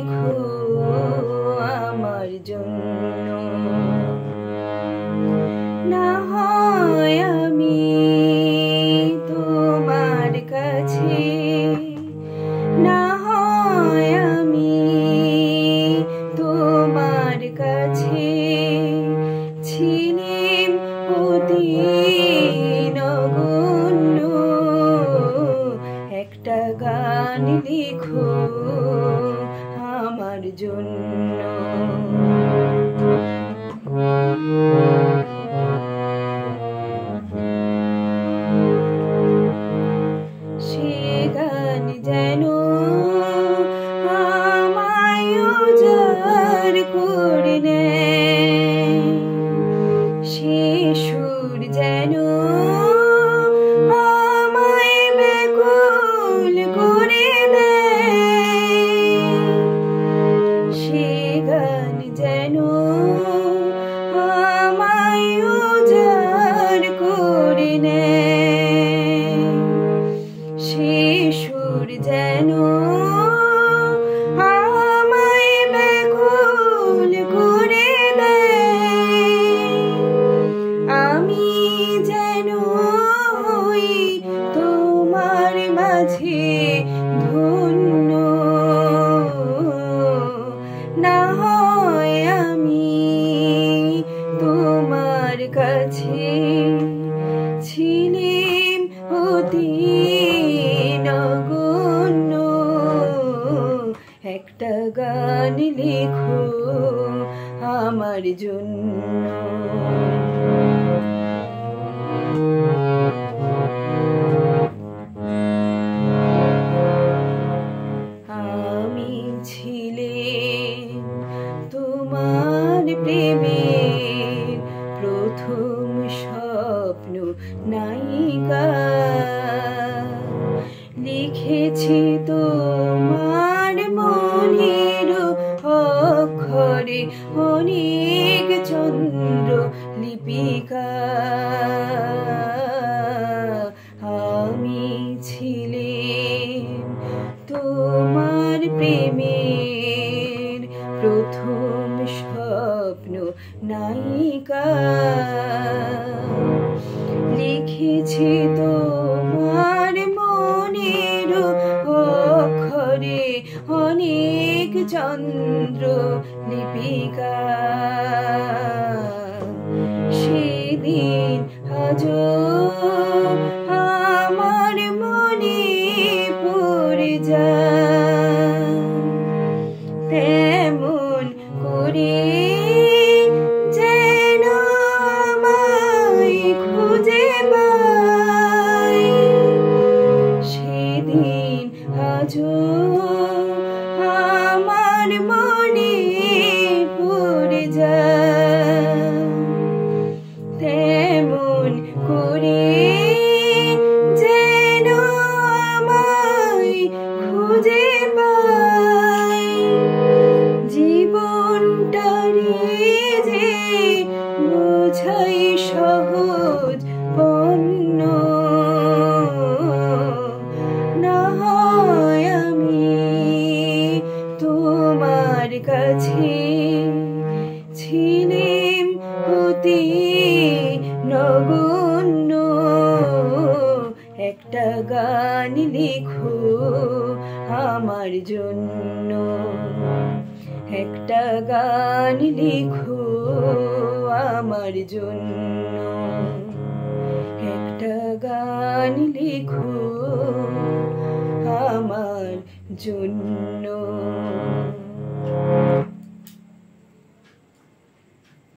লিখো আমার জন্য। না হয় আমি তোমার কাছে, না হয় আমি তোমার কাছে ছিলাম অতি নগণ্য। একটা গান লিখো আমার জন্য। সে গান যেন আমায় উজাড় করে নেয়, সে সুর যেন আমায় ব্যাকুল করে দেয়। সে গান যেন আমায় উজাড় করে নেয়, সে সুর যেন আমায় ব্যাকুল করে দেয়। আমি যেন হই তোমার মাঝে ধন্য। না হয় আমি তোমার কাছে ছিলাম অতি নগণ্য। একটা গান লিখো আমার জন্য। আমি ছিলাম তোমার প্রেমের প্রথম স্বপ্ন নায়িকা। লিখেছি তোমার মনের অক্ষরে অনেক চন্দ্র লিপিকা। আমি ছিলাম তোমার প্রেমের প্রথম স্বপ্ন নায়িকা। লিখেছি তোমার মনের অক্ষরে অনেক চন্দ্র লিপিকা। সেদিন আজও আমার মনে পড়ে যায়, তেমন করে যেন আমায় খুঁজে পাই। সেদিন আজও আমার মনে পড়ে যায়, তেমন করে যেন আমায় খুঁজে পাই। জীবনটারে যে বোঝাই সহজ পণ্য। না হয় আমি তোমার কাছে ছিলাম অতি নগণ্য। একটা গান লিখো আমার জন্য। একটা গান লিখো আমার জন্য। একটা গান লিখো আমার জন্য।